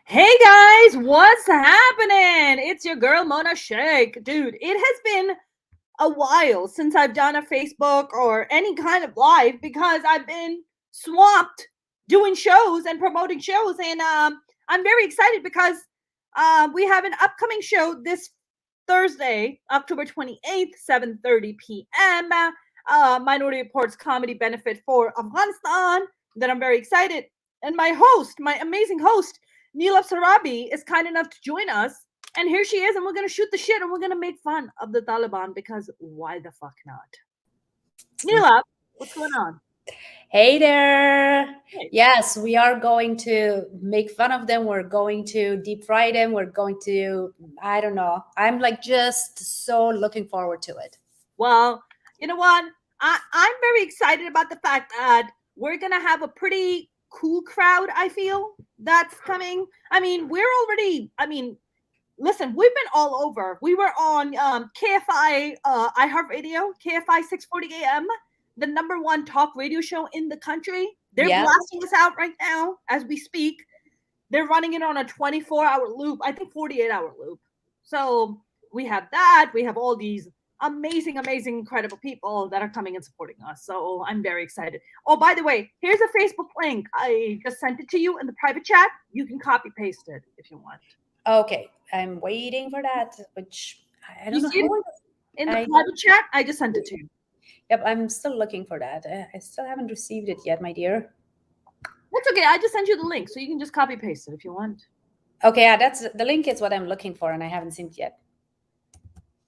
Hey guys, what's happening? It's your girl Mona Shaikh. Dude, it has been a while since I've done a Facebook or any kind of live because I've been swamped doing shows and promoting shows. And I'm very excited because we have an upcoming show this Thursday, October 28th, 7:30 p.m. Minority Reports Comedy Benefit for Afghanistan. That I'm very excited. And my amazing host, Neelab Saraabi, is kind enough to join us. And here she is, and we're gonna shoot the shit and we're gonna make fun of the Taliban because why the fuck not? Neelab, what's going on? Hey there. Hey. Yes, we are going to make fun of them. We're going to deep fry them. We're going to, I don't know. I'm like just so looking forward to it. Well, you know what? I'm very excited about the fact that we're gonna have a pretty cool crowd. I feel that's coming. I mean, we're already. I mean, listen, we've been all over. We were on KFI, iHeartRadio, KFI 640 AM, the number one talk radio show in the country. They're Yeah. blasting us out right now as we speak. They're running it on a 24-hour loop, I think 48-hour loop. So we have that. We have all these amazing, amazing, incredible people that are coming and supporting us. So I'm very excited. Oh, by the way, here's a Facebook link. I just sent it to you in the private chat. You can copy paste it if you want. Okay. I'm waiting for that, which I You don't know see it how in the I, private chat? I just sent it to you. yep, I'm still looking for that. I still haven't received it yet, my dear. That's okay. I just sent you the link, so you can just copy paste it if you want. Okay, yeah, that's the link is what I'm looking for, and I haven't seen it yet.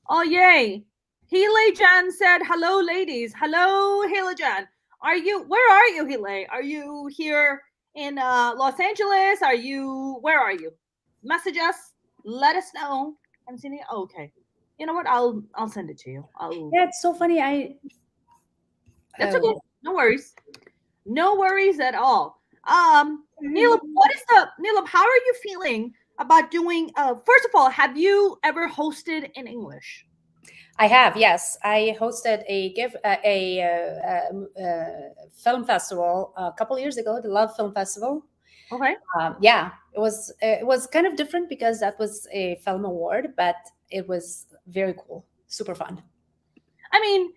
Oh yay! Hele Jan said, "Hello, ladies. Hello, Hele Jan. Are you? Where are you, Hele? Are you here in Los Angeles? Are you? Where are you? Message us. Let us know. I'm seeing it. Oh, okay. You know what? I'll send it to you. I'll. Yeah, it's so funny. That's okay. Oh. No worries. No worries at all. Neelam, Neelam? How are you feeling about doing? First of all, have you ever hosted in English? I have, yes. I hosted film festival a couple years ago, the Love Film Festival. Okay. Yeah, it was kind of different because that was a film award, but it was very cool, super fun. I mean,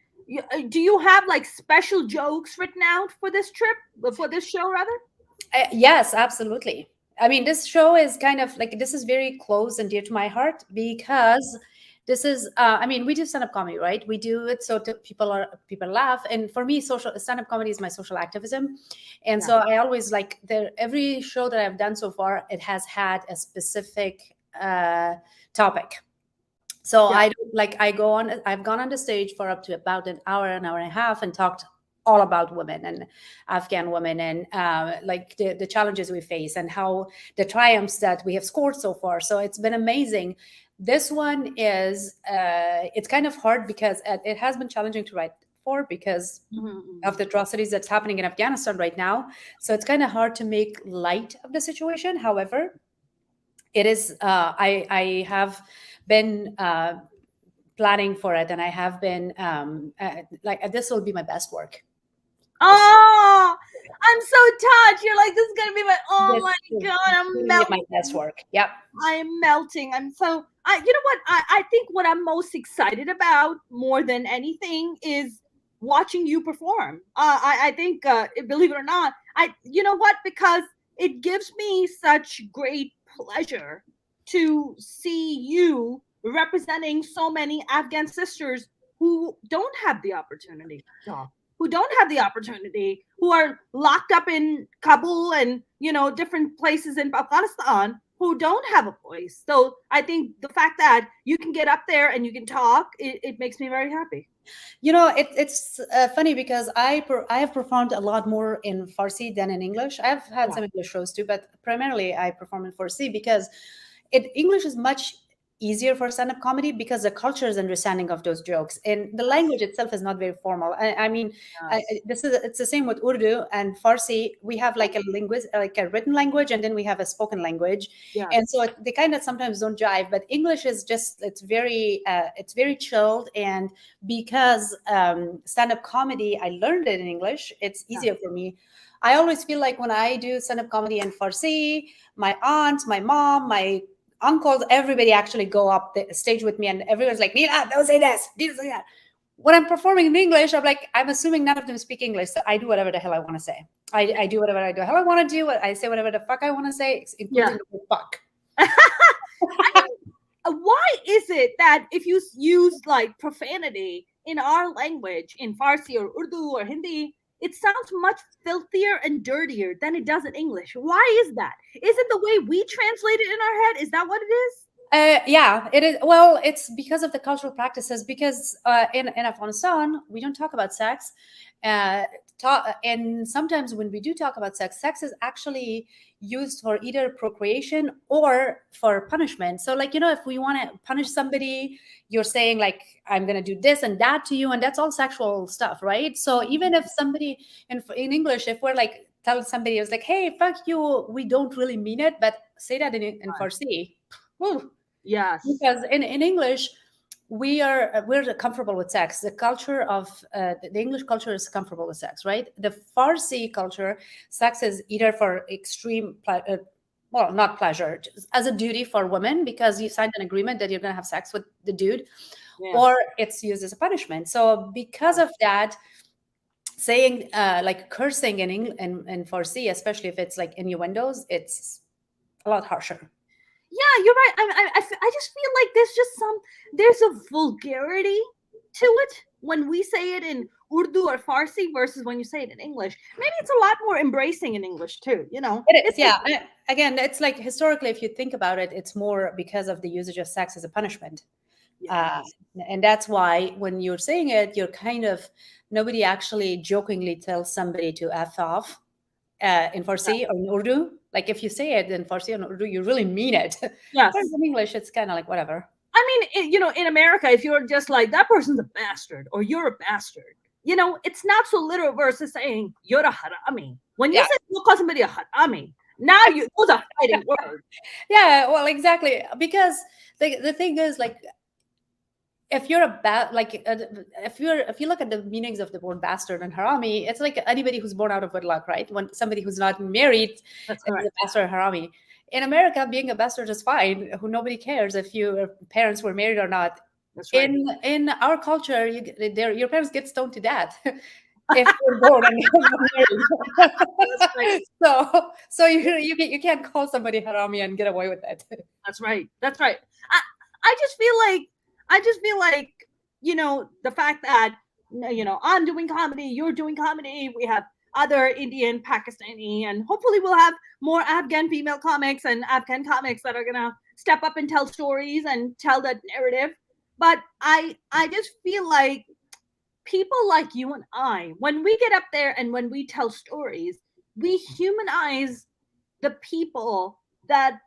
do you have like special jokes written out for this trip, for this show, rather? Yes, absolutely. I mean, this show is kind of like this is very close and dear to my heart because this is. I mean, we do stand-up comedy, right? We do it so people laugh, and for me, social stand-up comedy is my social activism, and Yeah. so I always like every show that I've done so far, it has had a specific topic. So Yeah. I don't like I've gone on the stage for up to about an hour and a half, and talked all about women and Afghan women, and like the challenges we face and how the triumphs that we have scored so far. So it's been amazing. This one is it's kind of hard because it has been challenging to write for because of the atrocities that's happening in Afghanistan right now. So it's kind of hard to make light of the situation. However, it is I have been planning for it, and I have been this will be my best work. This Oh, I'm so touched. You're like, this is gonna be my. Oh this my is god, I'm really my melting. best work. Yep. I'm melting. I'm so. You know what? I think what I'm most excited about more than anything is watching you perform. I think, believe it or not, you know what? Because it gives me such great pleasure to see you representing so many Afghan sisters who don't have the opportunity to talk, who don't have the opportunity, who are locked up in Kabul and different places in Afghanistan, who don't have a voice. So I think the fact that you can get up there and you can talk, it makes me very happy. You know, it's funny because I have performed a lot more in Farsi than in English. I've had Yeah, some English shows too, but primarily I perform in Farsi because English is much easier for stand-up comedy because the culture is understanding of those jokes, and the language itself is not very formal. I mean, yes, it's the same with Urdu and Farsi. We have like a linguist, like a written language, and then we have a spoken language, and yes. so they kind of sometimes don't jive. But English is just it's very chilled, and because stand-up comedy, I learned it in English. It's Yeah. easier for me. I always feel like when I do stand-up comedy in Farsi, my aunt, my mom, my uncles, everybody actually go up the stage with me, and everyone's like, Neelab, don't say this, don't say that. When I'm performing in English, I'm like, I'm assuming none of them speak English, so I do whatever the hell I want to say. I do whatever the hell I want to do. I say whatever the fuck I want to say, including the word fuck. I mean, why is it that if you use like profanity in our language, in Farsi or Urdu or Hindi, it sounds much filthier and dirtier than it does in English? Why is that? Is it the way we translate it in our head? Is that what it is? Yeah, it is. Well, it's because of the cultural practices. Because in Afghanistan, we don't talk about sex, and sometimes when we do talk about sex is actually used for either procreation or for punishment. So, like, if we want to punish somebody, you're saying like, I'm going to do this and that to you, and that's all sexual stuff, right? So even if somebody in English, if we're like telling somebody, it's like, hey, fuck you, we don't really mean it, but say that in Farsi. Whew. Yes. Because in English, we're comfortable with sex. The culture of the English culture is comfortable with sex, right? The Farsi culture, sex is either for extreme, well, not pleasure, as a duty for women, because you signed an agreement that you're going to have sex with the dude, or it's used as a punishment. So because of that, saying like cursing in Farsi, especially if it's like innuendos, it's a lot harsher. Yeah, you're right. I just feel like there's a vulgarity to it when we say it in Urdu or Farsi versus when you say it in English. Maybe it's a lot more embracing in English too, It is, yeah. Again, it's like historically, if you think about it, it's more because of the usage of sex as a punishment. Yes. And that's why when you're saying it, you're kind of, nobody actually jokingly tells somebody to F off in Farsi or in Urdu. Like if you say it in Farsi or Urdu, you really mean it. Yes. Whereas in English, it's kind of like whatever. I mean, in America, if you're just like, that person's a bastard or you're a bastard, it's not so literal versus saying you're a harami. When you say you call somebody a harami, now those are fighting words. Yeah, well, exactly. Because the thing is, like, if you're if you look at the meanings of the word bastard and harami, it's like anybody who's born out of wedlock, right? When somebody who's not married is a bastard or harami. In America, being a bastard is fine. Nobody cares if your parents were married or not. That's right. In our culture, your parents get stoned to death if you're born and you're not married. So you can't call somebody harami and get away with it. That's right. That's right. I just feel like the fact that I'm doing comedy, you're doing comedy, we have other Indian, Pakistani, and hopefully we'll have more Afghan female comics and Afghan comics that are gonna step up and tell stories and tell that narrative. But I just feel like people like you and I, when we get up there and when we tell stories, we humanize the people that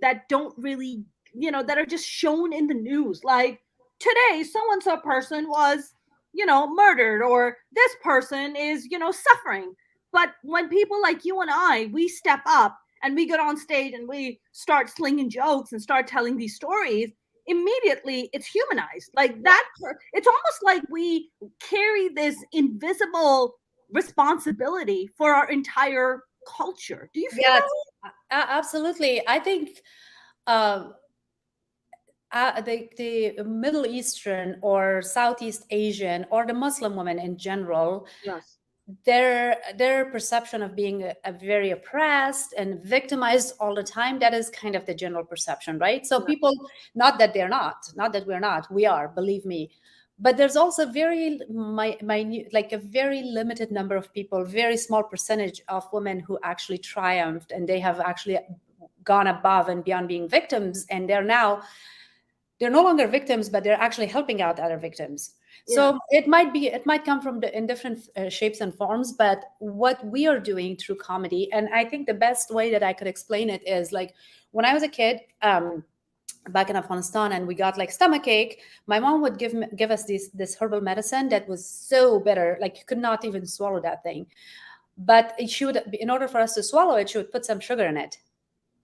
that don't really that are just shown in the news. Like today, so-and-so person was murdered, or this person is suffering. But when people like you and I, we step up and we get on stage and we start slinging jokes and start telling these stories, immediately it's humanized. Like that, it's almost like we carry this invisible responsibility for our entire culture. Do you feel that? Absolutely. I think the Middle Eastern or Southeast Asian or the Muslim women in general, yes, their perception of being a very oppressed and victimized all the time, that is kind of the general perception, right? So people, not that we're not, we are, believe me. But there's also very minute, like a very limited number of people, very small percentage of women who actually triumphed, and they have actually gone above and beyond being victims, and they're no longer victims, but they're actually helping out other victims. So it might come from in different shapes and forms, but what we are doing through comedy, and I think the best way that I could explain it is like when I was a kid, back in Afghanistan, and we got like stomachache, my mom would give us this herbal medicine that was so bitter, like you could not even swallow that thing. But she would, in order for us to swallow it, she would put some sugar in it.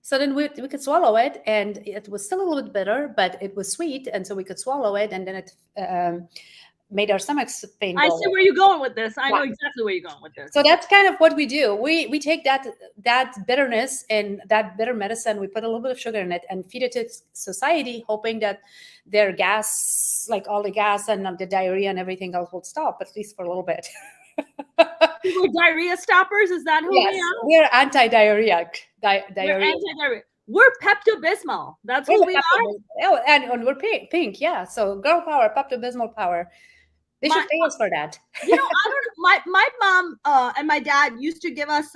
So then we could swallow it, and it was still a little bit bitter, but it was sweet, and so we could swallow it, and then made our stomachs pain I go see away. where you're going with this. I Yeah. know exactly where you're going with this. So that's kind of what we do. We take that bitterness and that bitter medicine, we put a little bit of sugar in it and feed it to society, hoping that their gas, like all the gas and the diarrhea and everything else, will stop, at least for a little bit. We're diarrhea stoppers. Is that who Yes, we are? we're anti-diarrhea. We're Diarrhea. anti-diarrhea. We're Pepto-Bismol. That's We're what we are. Oh, and we're pink. Yeah. So girl power, Pepto-Bismol power. They should pay us for that. I don't know. My mom and my dad used to give us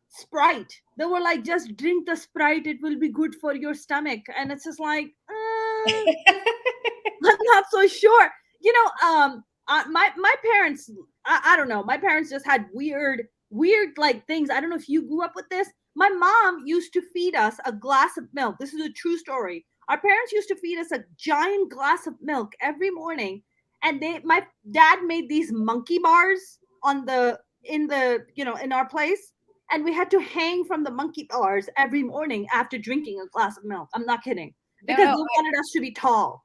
Sprite. They were like, just drink the Sprite. It will be good for your stomach. And it's just like, I'm not so sure. My parents, I don't know. My parents just had weird like things. I don't know if you grew up with this. My mom used to feed us a glass of milk. This is a true story. Our parents used to feed us a giant glass of milk every morning, and my dad made these monkey bars in our place, and we had to hang from the monkey bars every morning after drinking a glass of milk. I'm not kidding, because they wanted us to be tall.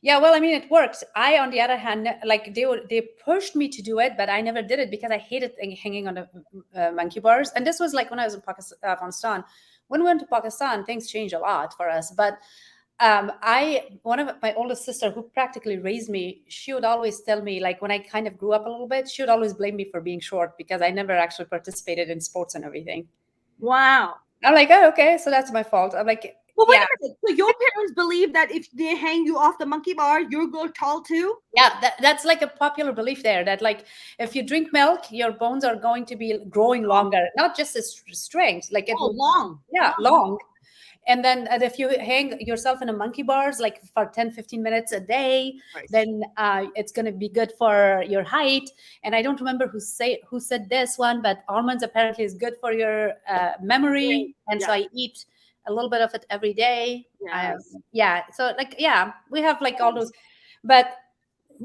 Yeah, well, I mean, it works. I, on the other hand, like they pushed me to do it, but I never did it because I hated hanging on the monkey bars. And this was like when I was in Afghanistan. When we went to Pakistan, things changed a lot for us. But one of my oldest sister, who practically raised me, she would always tell me, like when I kind of grew up a little bit, she would always blame me for being short because I never actually participated in sports and everything. Wow. I'm like, oh, okay, so that's my fault. I'm like, well, wait a minute. So your parents believe that if they hang you off the monkey bar, you'll go tall too? Yeah, that's like a popular belief there, that like if you drink milk, your bones are going to be growing longer, not just as strength, like long. Yeah, long. And then if you hang yourself in a monkey bars like for 10-15 minutes a day, then it's going to be good for your height. And I don't remember who said this one, but almonds apparently is good for your memory. And so I eat a little bit of it every day. So like, we have like all those, but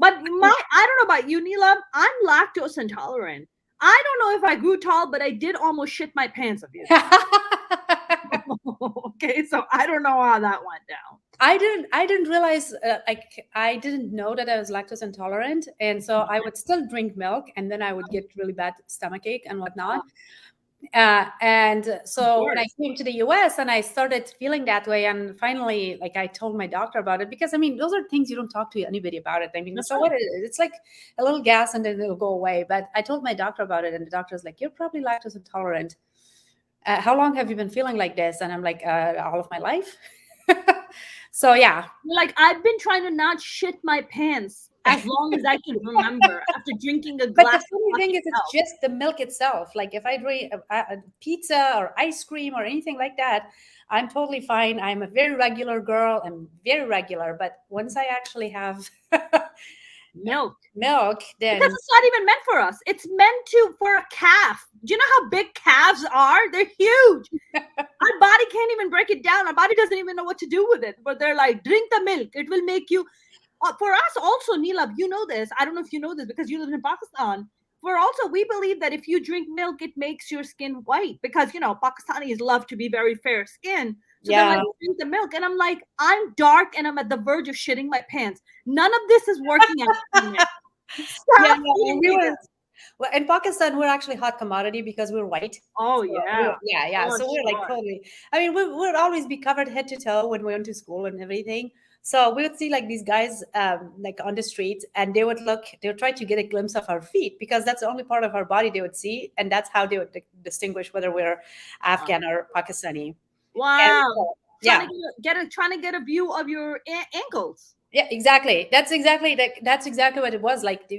I don't know about you, Neelab. I'm lactose intolerant. I don't know if I grew tall, but I did almost shit my pants of you. Okay, so I don't know how that went down. I didn't realize, I didn't know that I was lactose intolerant, and so I would still drink milk, and then I would get really bad stomachache and whatnot. And so when I came to the US and I started feeling that way, and finally, like I told my doctor about it, because I mean, those are things you don't talk to anybody about it. I mean, what is it? It's like a little gas and then it'll go away. But I told my doctor about it, and the doctor's like, you're probably lactose intolerant. How long have you been feeling like this? And I'm like, all of my life. So yeah. Like, I've been trying to not shit my pants as long as I can remember after drinking a glass. But the funny thing is, it's just the milk itself. Like if I drink a pizza or ice cream or anything like that, I'm totally fine. I'm a very regular girl. I'm very regular. But once I actually have milk, then because it's not even meant for us. It's meant for a calf. Do you know how big calves are? They're huge. Our body can't even break it down. Our body doesn't even know what to do with it. But they're like, drink the milk. It will make you. For us also, Neelab, you know this. I don't know if you know this because you live in Pakistan. We believe that if you drink milk, it makes your skin white because, Pakistanis love to be very fair skinned. So they're like, drink the milk. And I'm like, I'm dark and I'm at the verge of shitting my pants. None of this is working out. Well, in Pakistan, we're actually hot commodity because we're white. Oh, yeah. So we're like totally, I mean, we would always be covered head to toe when we went to school and everything. So we would see like these guys like on the streets, and they would try to get a glimpse of our feet because that's the only part of our body they would see. And that's how they would distinguish whether we're Afghan or Pakistani. Wow. Trying to get a view of your ankles. Yeah, exactly. That's exactly what it was like.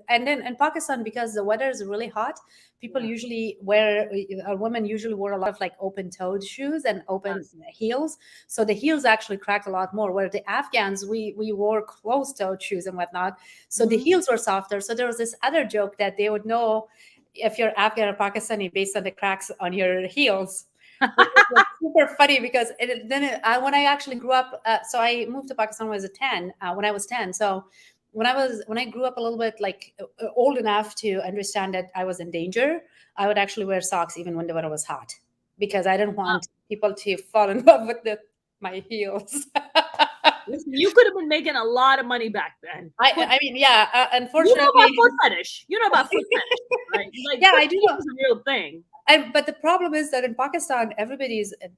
And then in Pakistan, because the weather is really hot, people usually women usually wear a lot of like open-toed shoes and open heels. So the heels actually cracked a lot more. Where the Afghans, we wore closed-toed shoes and whatnot. So the heels were softer. So there was this other joke that they would know if you're Afghan or Pakistani based on the cracks on your heels. Which was super funny because when I actually grew up, so I moved to Pakistan when I was 10. So when I grew up a little bit like old enough to understand that I was in danger, I would actually wear socks even when the weather was hot because I didn't want people to fall in love with my heels. Listen, you could have been making a lot of money back then. I mean, yeah, You know unfortunately. about foot fetish. You know about foot fetish, right? Like, Yeah, foot I do fetish know. is a real thing. But the problem is that in Pakistan,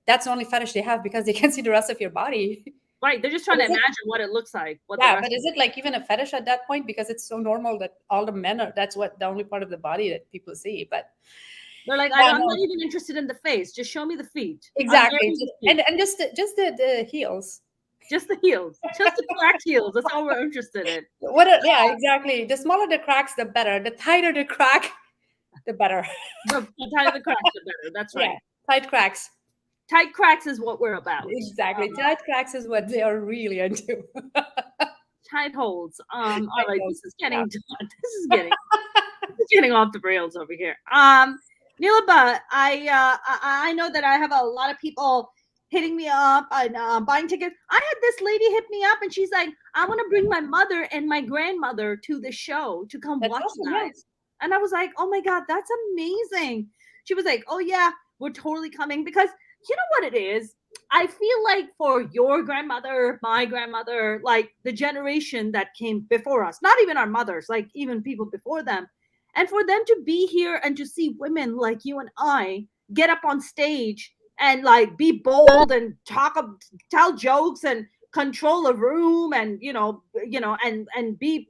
that's the only fetish they have because they can see the rest of your body. Right. They're just trying to imagine what it looks like. What the Yeah, rest but is it like even a fetish at that point? Because it's so normal that all the men that's what the only part of the body that people see. But they're like, yeah, I'm no, not even interested in the face. Just show me the feet. I'm exactly. married to feet. And just the heels. Just the heels. Just the cracked heels. That's all we're interested in. Yeah, exactly. The smaller the cracks, the better. The tighter the crack, the better. The tighter the cracks, the better. That's right. Yeah, tight cracks. Tight cracks is what we're about. Exactly. Tight cracks is what they are really into. Tight holds. All right, holds, this is getting done. This is getting off the rails over here. Neelab, I know that I have a lot of people hitting me up and buying tickets. I had this lady hit me up and she's like, I want to bring my mother and my grandmother to the show to come watch awesome, you guys. And I was like, oh my God, that's amazing. She was like, oh yeah, we're totally coming because you know what it is? I feel like for your grandmother, my grandmother, like the generation that came before us, not even our mothers, like even people before them, and for them to be here and to see women like you and I get up on stage and like be bold and tell jokes and control a room and and be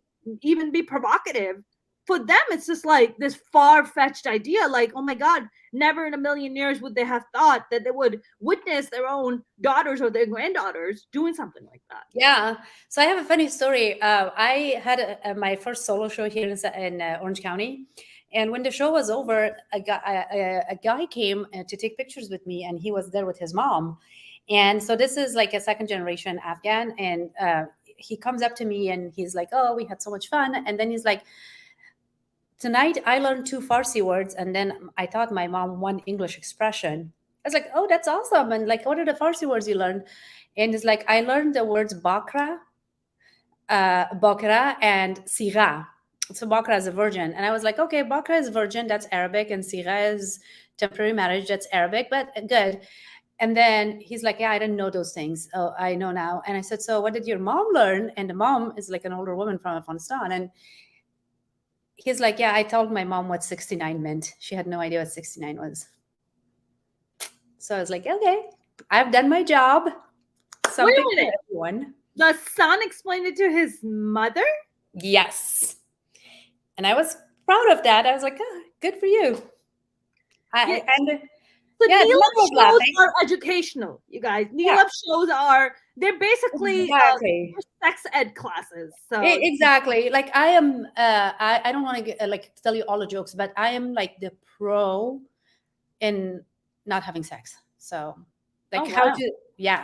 provocative. For them, it's just like this far-fetched idea, like, oh my God, never in a million years would they have thought that they would witness their own daughters or their granddaughters doing something like that. Yeah. So I have a funny story. I had my first solo show here in Orange County. And when the show was over, a guy came to take pictures with me, and he was there with his mom. And so this is like a second generation Afghan. And he comes up to me and he's like, oh, we had so much fun. And then he's like, tonight I learned 2 Farsi words, and then I taught my mom 1 English expression. I was like, oh, that's awesome. And like, what are the Farsi words you learned? And it's like, I learned the words bakra, and sira. So bakra is a virgin. And I was like, okay, bakra is virgin, that's Arabic, and sira is temporary marriage, that's Arabic, but good. And then he's like, yeah, I didn't know those things. Oh, I know now. And I said, so what did your mom learn? And the mom is like an older woman from Afghanistan. And he's like, yeah, I told my mom what 69 meant. She had no idea what 69 was. So I was like, okay, I've done my job. Something Wait a minute. for everyone. The son explained it to his mother? Yes. And I was proud of that. I was like, oh, good for you. Neelab shows are educational, you guys. Neelab shows they're basically sex ed classes. So exactly. Like I am, I don't want to like tell you all the jokes, but I am like the pro in not having sex. So like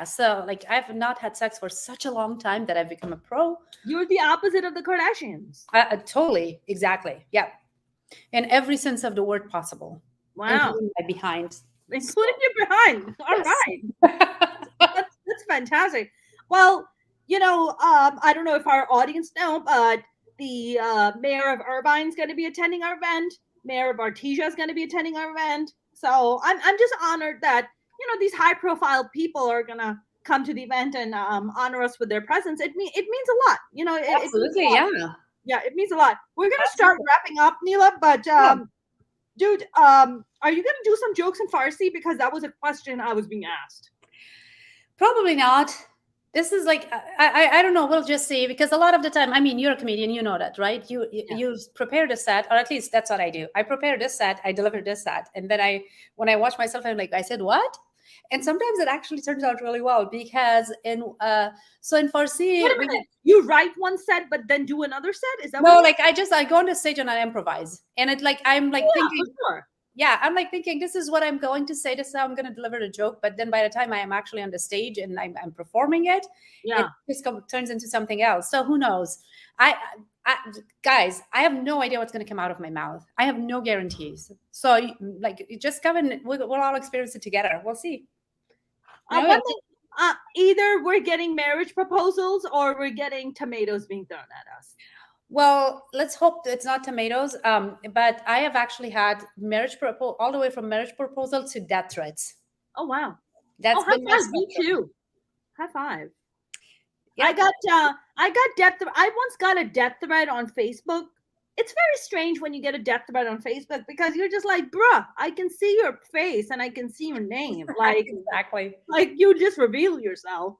so like I've not had sex for such a long time that I've become a pro. You're the opposite of the Kardashians. Totally. Exactly. Yeah. In every sense of the word possible. Wow. Including my behind. Including your behind. All right. That's fantastic. Well, I don't know if our audience know, but the mayor of Irvine is going to be attending our event. Mayor of Artesia is going to be attending our event. So I'm just honored that, these high profile people are going to come to the event and honor us with their presence. It means a lot. Absolutely. Yeah, it means a lot. We're going to start wrapping up, Neelab, but dude, are you going to do some jokes in Farsi? Because that was a question I was being asked. Probably not. This is like, I don't know. We'll just see, because a lot of the time, I mean, you're a comedian, you know that, right? You prepare the set, or at least that's what I do. I prepare this set, I deliver this set. And then when I watch myself, I'm like, I said, what? And sometimes it actually turns out really well, because in Farsi, wait a minute. You write one set, but then do another set? Is that no? Like I go on the stage and I improvise, and it like I'm like thinking, sure. Yeah, I'm like thinking, this is what I'm going to say. This is how I'm going to deliver the joke. But then by the time I am actually on the stage and I'm performing it, it just turns into something else. So who knows? Guys, I have no idea what's going to come out of my mouth. I have no guarantees. So like, just come and we'll all experience it together. We'll see. Either we're getting marriage proposals or we're getting tomatoes being thrown at us. Well, let's hope it's not tomatoes. But I have actually had marriage proposal, all the way from marriage proposal to death threats. Oh wow, that's high five! Me too. High five. Yeah. I got I once got a death threat on Facebook. It's very strange when you get a death threat on Facebook because you're just like, bruh, I can see your face and I can see your name. Exactly. Like you just reveal yourself.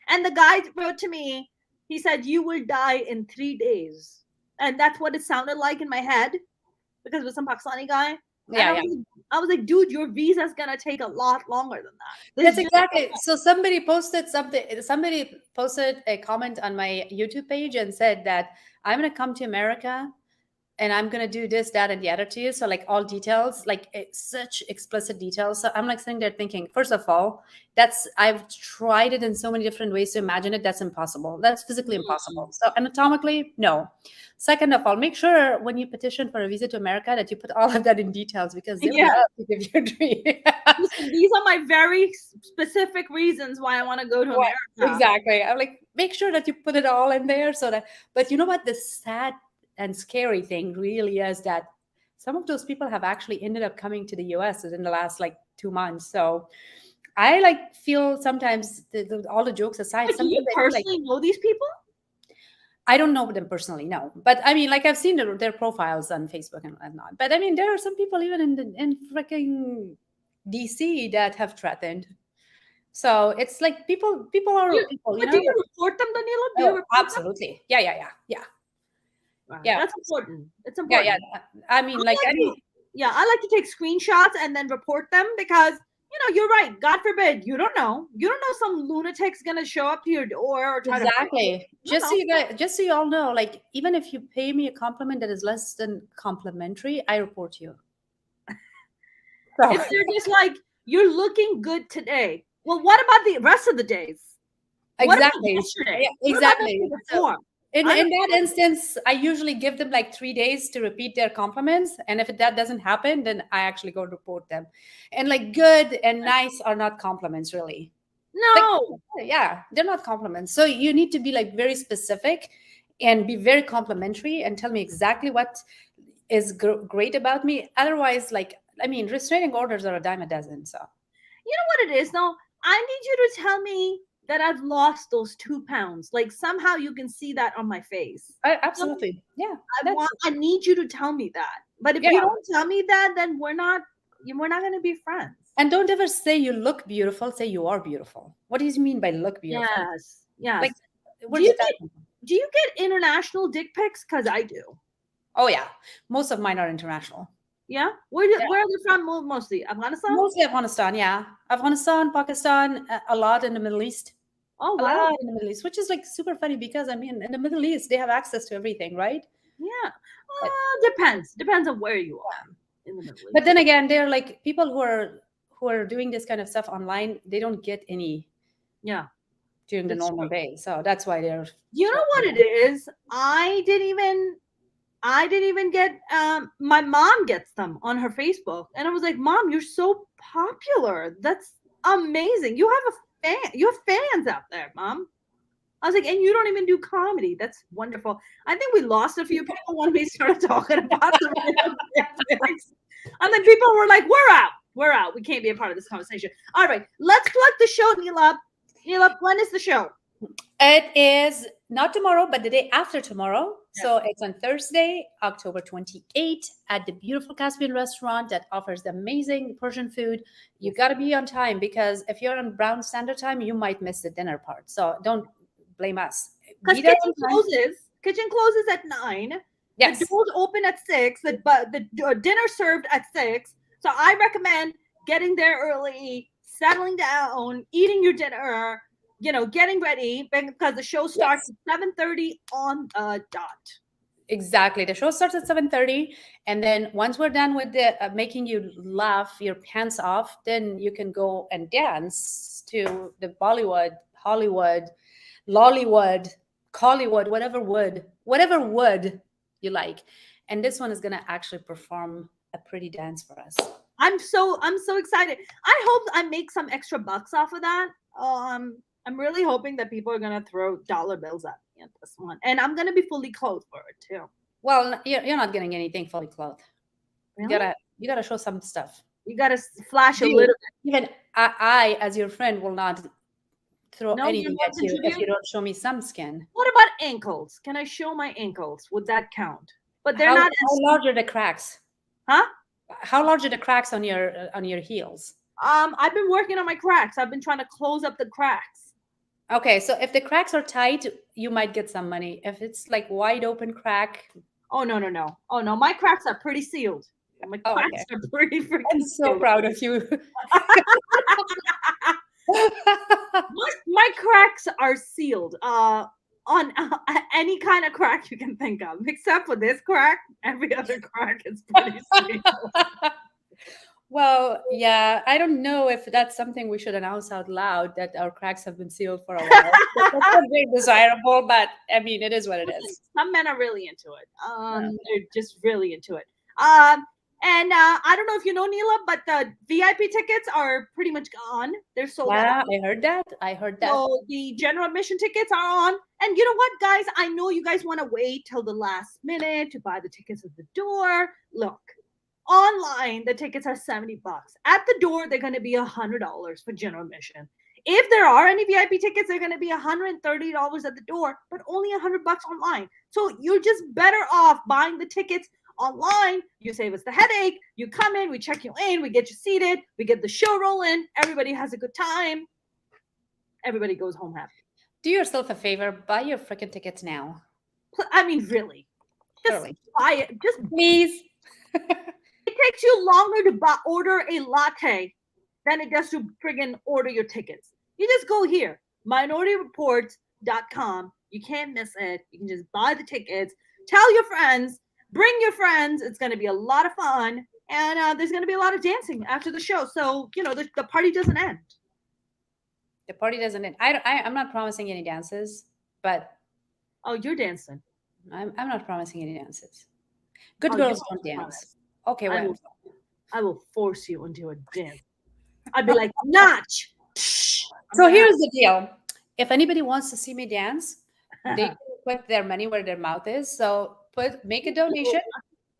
And the guy wrote to me, he said, you will die in 3 days. And that's what it sounded like in my head because it was some Pakistani guy. And Yeah, I was like, dude, your visa's gonna take a lot longer than that. that's exactly. So somebody posted something. Somebody posted a comment on my YouTube page and said that I'm going to come to America and I'm going to do this, that, and the other to you. So like all details, like it's such explicit details. So I'm like sitting there thinking, first of all, I've tried it in so many different ways to imagine it. That's impossible. That's physically impossible. So anatomically, no. Second of all, make sure when you petition for a visa to America that you put all of that in details because they love to give you a dream. Listen, these are my very specific reasons why I want to go to America. Exactly. I'm like, make sure that you put it all in there so that, but you know what? The sad and scary thing really is that some of those people have actually ended up coming to the US in the last like 2 months. So I like feel sometimes all the jokes aside, do you personally know these people? I don't know them personally, no. But I mean, like I've seen their profiles on Facebook and whatnot. But I mean, there are some people even in freaking DC that have threatened. So it's like people are people, you know. Do you report them, Daniela? Do you report absolutely. Them? Yeah. Wow. Yeah, that's important. It's important. Yeah. I mean, I like to take screenshots and then report them because you're right. God forbid, you don't know some lunatic's gonna show up to your door or try to just so you all know, like even if you pay me a compliment that is less than complimentary, I report you. So. If they're just like, you're looking good today. Well, what about the rest of the days? Exactly. Yeah, exactly. In that instance, I usually give them like 3 days to repeat their compliments. And if that doesn't happen, then I actually go report them. And like good and nice are not compliments, really. No. Like, they're not compliments. So you need to be like very specific and be very complimentary and tell me exactly what is great about me. Otherwise, restraining orders are a dime a dozen. So you know what it is though? I need you to tell me that I've lost those 2 pounds. Like somehow you can see that on my face. Absolutely. I need you to tell me that. But if you don't tell me that, then we're not going to be friends. And don't ever say you look beautiful. Say you are beautiful. What do you mean by look beautiful? Yes. Like, do you get international dick pics? Because I do. Oh yeah, most of mine are international. Yeah? Where are they from mostly? Afghanistan? Mostly Afghanistan, yeah. Afghanistan, Pakistan, a lot in the Middle East. Oh, wow. A lot in the Middle East, which is like super funny because I mean, in the Middle East, they have access to everything, right? Yeah. Depends on where you are in the Middle East. But then again, they're like people who are doing this kind of stuff online, they don't get any during the normal day. So that's why they're You know what it is? I didn't even get my mom gets them on her Facebook and I was like, Mom, you're so popular. That's amazing. You have fans out there, Mom. I was like, and you don't even do comedy. That's wonderful. I think we lost a few people when we started talking about them. And then people were like, we're out. We can't be a part of this conversation. All right, let's plug the show, Neelab. Neelab, when is the show? It is not tomorrow, but the day after tomorrow. Yes. So it's on Thursday, October 28th at the beautiful Caspian Restaurant that offers the amazing Persian food. You got to be on time because if you're on Brown Standard Time, you might miss the dinner part. So don't blame us. Because kitchen closes at 9. Yes. The doors open at 6. The dinner served at 6. So I recommend getting there early, settling down, eating your dinner, getting ready because the show starts at 7:30 on the dot. Exactly. The show starts at 7:30. And then once we're done with the making you laugh your pants off, then you can go and dance to the Bollywood, Hollywood, Lollywood, Collywood, whatever wood you like. And this one is going to actually perform a pretty dance for us. I'm so excited. I hope I make some extra bucks off of that. I'm really hoping that people are going to throw dollar bills at me at this one. And I'm going to be fully clothed for it too. Well, you're not getting anything fully clothed. Really? You gotta show some stuff. You got to flash a little bit. Even I, as your friend, will not throw No, you anything don't at you if you contribute. don't show me some skin. What about ankles? Can I show my ankles? Would that count? But they're not How as, large are the cracks? huh? How large are the cracks on your heels? I've been working on my cracks. I've been trying to close up the cracks. Okay, so if the cracks are tight, you might get some money. If it's like wide open crack, Oh no, no, no. Oh no, my cracks are pretty sealed. My oh, cracks okay. are pretty freaking I'm so sealed. proud of you. My cracks are sealed. On any kind of crack you can think of, except for this crack. Every other crack is pretty sealed. Well, yeah, I don't know if that's something we should announce out loud that our cracks have been sealed for a while. That's not very desirable, but I mean, it is what it is. Some men are really into it. Yeah. They're just really into it. And I don't know if you know Neelab, but the VIP tickets are pretty much gone. They're sold out. Yeah, I heard that. I heard that. So the general admission tickets are on. And you know what, guys? I know you guys want to wait till the last minute to buy the tickets at the door. Look, online the tickets are $70. At the door, they're going to be $100 for general admission. If there are any VIP tickets, they're going to be $130 at the door, but only $100 online. So you're just better off buying the tickets online. You save us the headache. You come in, we check you in, we get you seated, we get the show rolling. Everybody has a good time. Everybody goes home happy. Do yourself a favor, buy your freaking tickets now. I mean, really, just Really. buy it. Just Please. it takes you longer to order a latte than it does to friggin' order your tickets. You just go here, minorityreports.com. You can't miss it. You can just buy the tickets. Tell your friends. Bring your friends. It's going to be a lot of fun. And there's going to be a lot of dancing after the show. So, you know, the party doesn't end. The party doesn't end. I'm not promising any dances, but Oh, you're dancing. I'm not promising any dances. Good Oh, girls you don't dance. promise. Okay, well. I will force you into a dance. I'd be like, Notch. So here's the deal. If anybody wants to see me dance, they put their money where their mouth is. So make a donation,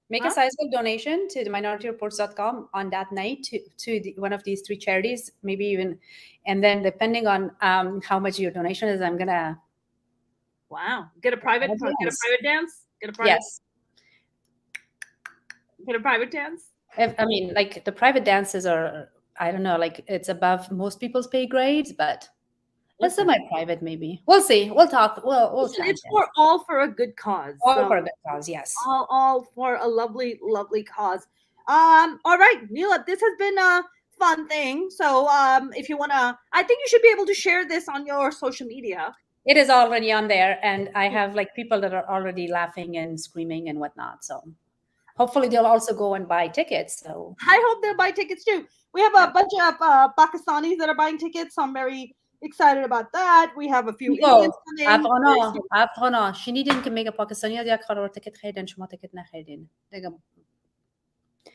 make a sizable donation to the minorityreports.com on that night to one of these three charities, maybe even, and then depending on how much your donation is, I'm gonna get a private dance. Get a private yes. Get a private dance. I mean, like the private dances are, I don't know, like it's above most people's pay grades, but let's do my private maybe. We'll see. We'll talk. We'll chat. It's all for a good cause. All for a good cause, yes. All for a lovely, lovely cause. All right, Neelab, this has been a fun thing. So if you wanna, I think you should be able to share this on your social media. It is already on there, and I have like people that are already laughing and screaming and whatnot. So hopefully they'll also go and buy tickets. So I hope they'll buy tickets too. We have a bunch of Pakistanis that are buying tickets. So I'm very excited about that. We have a few Indians coming. افغانا شنیدین که میگه پاکستانی‌ها یک قرار تیکت خریدن شما تیکت نخریدین.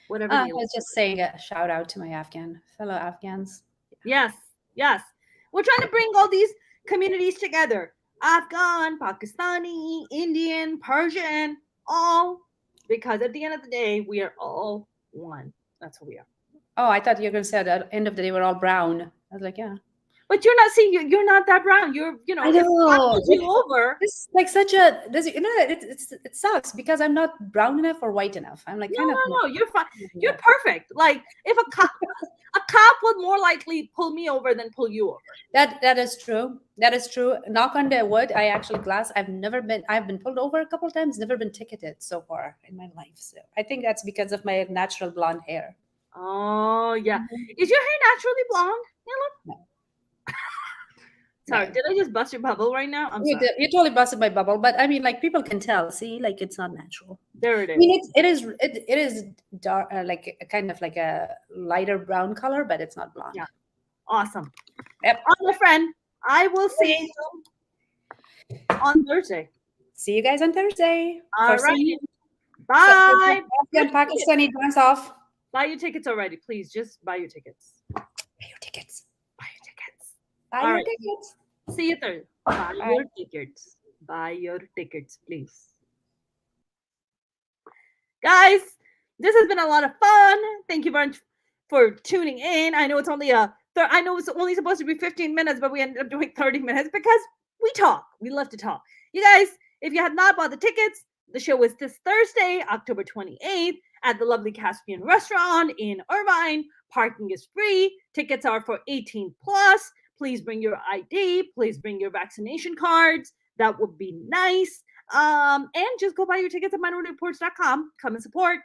Whatever. I was just saying a shout out to my fellow Afghans. Yes. We're trying to bring all these communities together. Afghan, Pakistani, Indian, Persian, all because at the end of the day, we are all one. That's who we are. Oh, I thought you were going to say at the end of the day, we're all brown. I was like, yeah. But you're not seeing you're not that brown. You're, you know, I know. you over. It's like such a, you know, it sucks because I'm not brown enough or white enough. I'm like, no, you're fine. You're perfect. Like if a cop would more likely pull me over than pull you over. That is true. That is true. Knock on the wood. I actually I've been pulled over a couple of times, never been ticketed so far in my life. So I think that's because of my natural blonde hair. Oh yeah. Is your hair naturally blonde? No. Sorry, did I just bust your bubble right now? I'm sorry. You totally busted my bubble, but I mean, like people can tell. See, like it's not natural. There it is. I mean, it is dark, like kind of like a lighter brown color, but it's not blonde. Yeah, awesome. Yep. My friend, I will see you on Thursday. See you guys on Thursday. All right. Bye. Pakistani dance off. Buy your tickets already, please. Just buy your tickets. Buy your tickets. Buy your tickets. Buy your tickets. See you Thursday. Buy your tickets. Buy your tickets, please. Guys, this has been a lot of fun. Thank you very much for tuning in. I know it's only a I know it's only supposed to be 15 minutes, but we ended up doing 30 minutes because we talk. We love to talk. You guys, if you have not bought the tickets, the show is this Thursday, October 28th at the lovely Caspian Restaurant in Irvine. Parking is free. Tickets are for 18 plus. Please bring your ID. Please bring your vaccination cards. That would be nice. And just go buy your tickets at minorityreports.com. Come and support.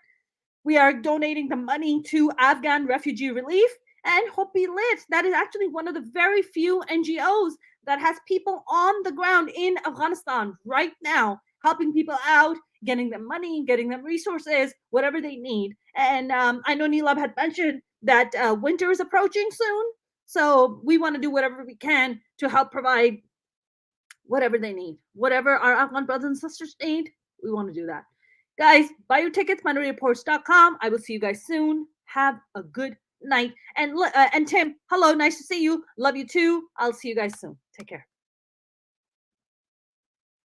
We are donating the money to Afghan refugee relief and Hope Be Lit. That is actually one of the very few NGOs that has people on the ground in Afghanistan right now, helping people out, getting them money, getting them resources, whatever they need. And I know Neelab had mentioned that winter is approaching soon. So we want to do whatever we can to help provide whatever they need. Whatever our Afghan brothers and sisters need, we want to do that. Guys, buy your tickets, minorityreports.com. I will see you guys soon. Have a good night. And Tim, hello, nice to see you. Love you too. I'll see you guys soon. Take care.